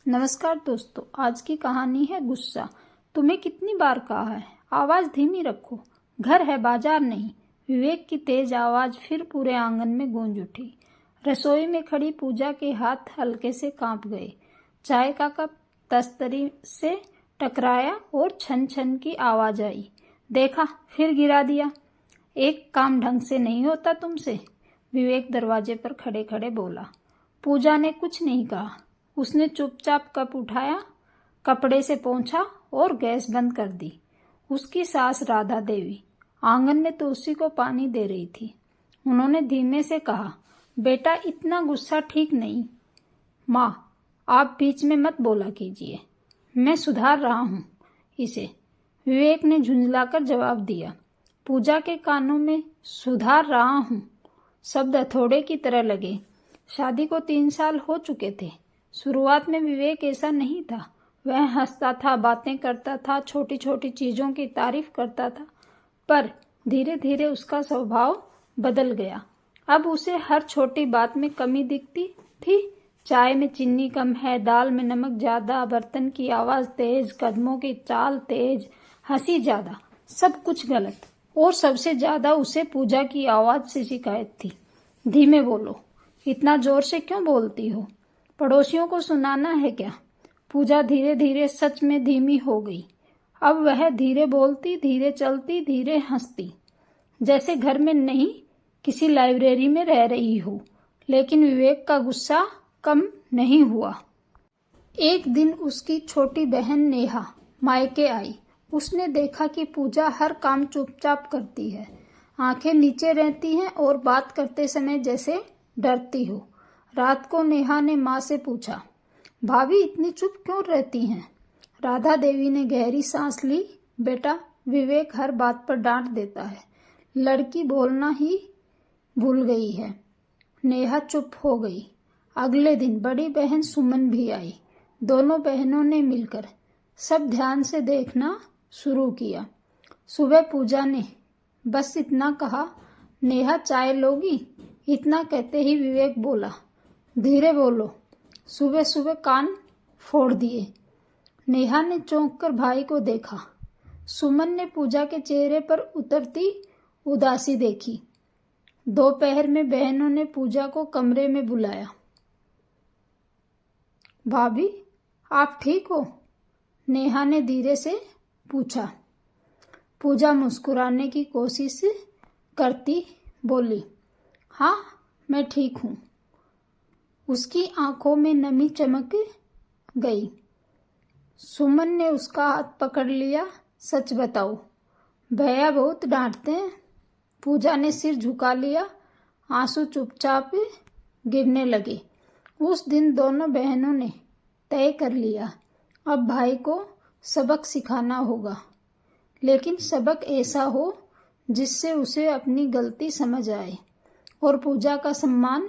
नमस्कार दोस्तों, आज की कहानी है गुस्सा। तुम्हें कितनी बार कहा है, आवाज धीमी रखो, घर है बाजार नहीं। विवेक की तेज आवाज फिर पूरे आंगन में गूंज उठी। रसोई में खड़ी पूजा के हाथ हल्के से कांप गए। चाय का कप तस्तरी से टकराया और छन छन की आवाज आई। देखा, फिर गिरा दिया। एक काम ढंग से नहीं होता तुमसे, विवेक दरवाजे पर खड़े खड़े बोला। पूजा ने कुछ नहीं कहा। उसने चुपचाप कप उठाया, कपड़े से पोंछा और गैस बंद कर दी। उसकी सास राधा देवी आंगन में तुलसी को पानी दे रही थी। उन्होंने धीमे से कहा, बेटा इतना गुस्सा ठीक नहीं। माँ, आप बीच में मत बोला कीजिए, मैं सुधार रहा हूँ इसे, विवेक ने झुंझलाकर जवाब दिया। पूजा के कानों में सुधार रहा हूँ शब्द हथौड़े की तरह लगे। शादी को 3 साल हो चुके थे। शुरुआत में विवेक ऐसा नहीं था। वह हंसता था, बातें करता था, छोटी छोटी चीजों की तारीफ करता था, पर धीरे धीरे उसका स्वभाव बदल गया। अब उसे हर छोटी बात में कमी दिखती थी। चाय में चीनी कम है, दाल में नमक ज्यादा, बर्तन की आवाज तेज, कदमों की चाल तेज, हंसी ज्यादा, सब कुछ गलत। और सबसे ज्यादा उसे पूजा की आवाज से शिकायत थी। धीमे बोलो, इतना जोर से क्यों बोलती हो, पड़ोसियों को सुनाना है क्या। पूजा धीरे धीरे सच में धीमी हो गई। अब वह धीरे बोलती, धीरे चलती, धीरे हंसती, जैसे घर में नहीं किसी लाइब्रेरी में रह रही हो। लेकिन विवेक का गुस्सा कम नहीं हुआ। एक दिन उसकी छोटी बहन नेहा मायके आई। उसने देखा कि पूजा हर काम चुपचाप करती है, आंखें नीचे रहती हैं और बात करते समय जैसे डरती हो। रात को नेहा ने माँ से पूछा, भाभी इतनी चुप क्यों रहती हैं। राधा देवी ने गहरी सांस ली। बेटा, विवेक हर बात पर डांट देता है, लड़की बोलना ही भूल गई है। नेहा चुप हो गई। अगले दिन बड़ी बहन सुमन भी आई। दोनों बहनों ने मिलकर सब ध्यान से देखना शुरू किया। सुबह पूजा ने बस इतना कहा, नेहा चाय लोगी। इतना कहते ही विवेक बोला, धीरे बोलो, सुबह सुबह कान फोड़ दिए। नेहा ने चौंक कर भाई को देखा। सुमन ने पूजा के चेहरे पर उतरती उदासी देखी। दोपहर में बहनों ने पूजा को कमरे में बुलाया। भाभी, आप ठीक हो, नेहा ने धीरे से पूछा। पूजा मुस्कुराने की कोशिश करती बोली, हाँ मैं ठीक हूँ। उसकी आंखों में नमी चमक गई। सुमन ने उसका हाथ पकड़ लिया। सच बताओ, भैया बहुत डांटते हैं। पूजा ने सिर झुका लिया। आंसू चुपचाप गिरने लगे। उस दिन दोनों बहनों ने तय कर लिया, अब भाई को सबक सिखाना होगा, लेकिन सबक ऐसा हो जिससे उसे अपनी गलती समझ आए और पूजा का सम्मान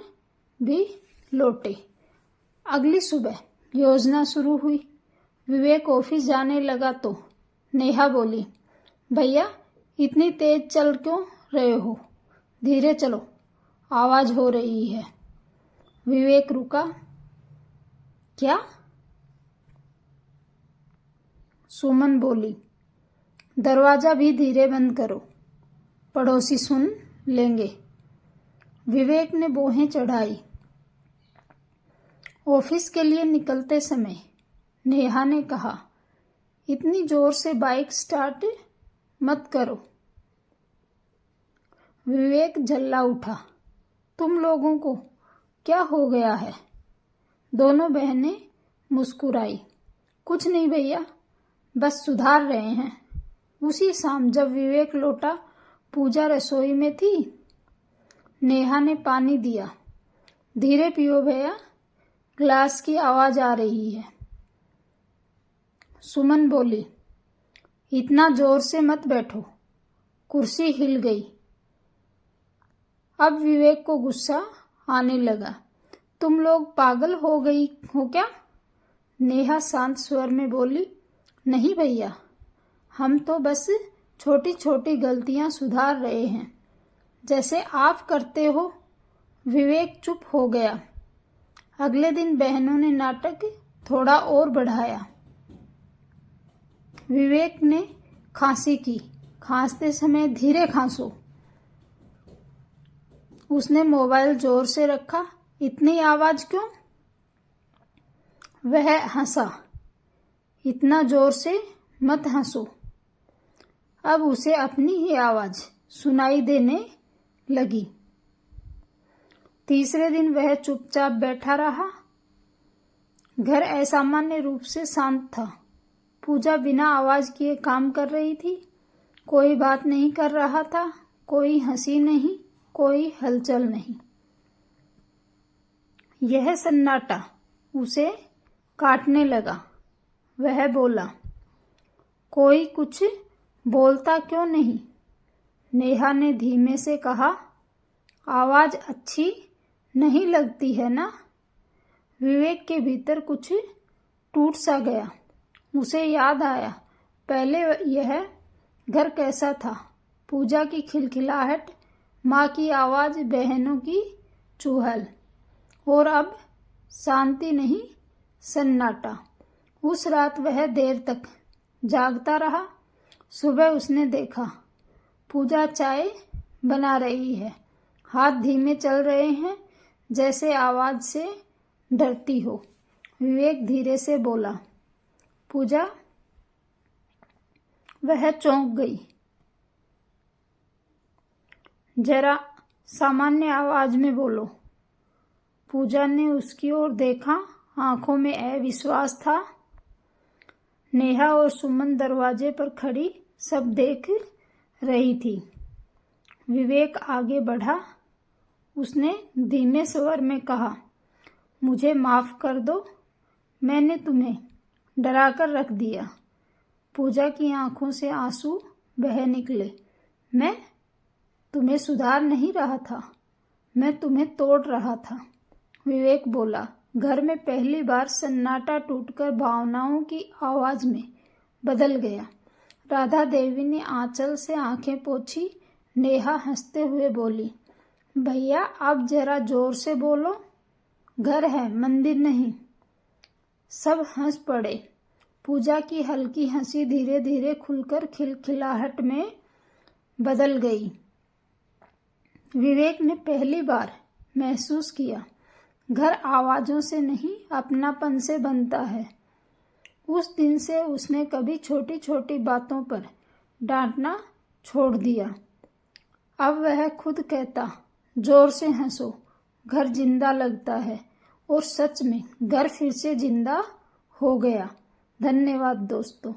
भी लौटे। अगली सुबह योजना शुरू हुई। विवेक ऑफिस जाने लगा तो नेहा बोली, भैया इतनी तेज चल क्यों रहे हो, धीरे चलो, आवाज हो रही है। विवेक रुका। क्या? सुमन बोली, दरवाजा भी धीरे बंद करो, पड़ोसी सुन लेंगे। विवेक ने बोहें चढ़ाई। ऑफिस के लिए निकलते समय नेहा ने कहा, इतनी जोर से बाइक स्टार्ट मत करो। विवेक झल्ला उठा। तुम लोगों को क्या हो गया है। दोनों बहनें मुस्कुराई। कुछ नहीं भैया, बस सुधार रहे हैं। उसी शाम जब विवेक लौटा, पूजा रसोई में थी। नेहा ने पानी दिया। धीरे पियो भैया, ग्लास की आवाज आ रही है। सुमन बोली, इतना जोर से मत बैठो, कुर्सी हिल गई। अब विवेक को गुस्सा आने लगा। तुम लोग पागल हो गई हो क्या। नेहा शांत स्वर में बोली, नहीं भैया, हम तो बस छोटी छोटी गलतियां सुधार रहे हैं, जैसे आप करते हो। विवेक चुप हो गया। अगले दिन बहनों ने नाटक थोड़ा और बढ़ाया। विवेक ने खांसी की। खांसते समय धीरे खांसो। उसने मोबाइल जोर से रखा। इतनी आवाज क्यों? वह हंसा। इतना जोर से मत हंसो। अब उसे अपनी ही आवाज सुनाई देने लगी। तीसरे दिन वह चुपचाप बैठा रहा। घर असामान्य रूप से शांत था। पूजा बिना आवाज किए काम कर रही थी। कोई बात नहीं कर रहा था, कोई हंसी नहीं, कोई हलचल नहीं। यह सन्नाटा उसे काटने लगा। वह बोला, कोई कुछ बोलता क्यों नहीं? नेहा ने धीमे से कहा, आवाज अच्छी नहीं लगती है ना? विवेक के भीतर कुछ टूट सा गया। उसे याद आया, पहले यह घर कैसा था। पूजा की खिलखिलाहट, माँ की आवाज, बहनों की चुहल, और अब शांति नहीं, सन्नाटा। उस रात वह देर तक जागता रहा। सुबह उसने देखा पूजा चाय बना रही है। हाथ धीमे चल रहे हैं, जैसे आवाज से डरती हो। विवेक धीरे से बोला, पूजा। वह चौंक गई। जरा सामान्य आवाज में बोलो। पूजा ने उसकी ओर देखा। आंखों में अविश्वास था। नेहा और सुमन दरवाजे पर खड़ी सब देख रही थी। विवेक आगे बढ़ा। उसने धीमे स्वर में कहा, मुझे माफ कर दो, मैंने तुम्हें डराकर रख दिया। पूजा की आंखों से आंसू बह निकले। मैं तुम्हें सुधार नहीं रहा था, मैं तुम्हें तोड़ रहा था। विवेक बोला। घर में पहली बार सन्नाटा टूटकर भावनाओं की आवाज में बदल गया। राधा देवी ने आंचल से आंखें पोंछी। नेहा हंसते हुए बोली, भैया आप जरा जोर से बोलो, घर है मंदिर नहीं। सब हंस पड़े। पूजा की हल्की हंसी धीरे धीरे खुलकर खिलखिलाहट में बदल गई। विवेक ने पहली बार महसूस किया, घर आवाजों से नहीं, अपनापन से बनता है। उस दिन से उसने कभी छोटी छोटी बातों पर डांटना छोड़ दिया। अब वह खुद कहता, जोर से हंसो, घर जिंदा लगता है। और सच में घर फिर से जिंदा हो गया। धन्यवाद दोस्तों।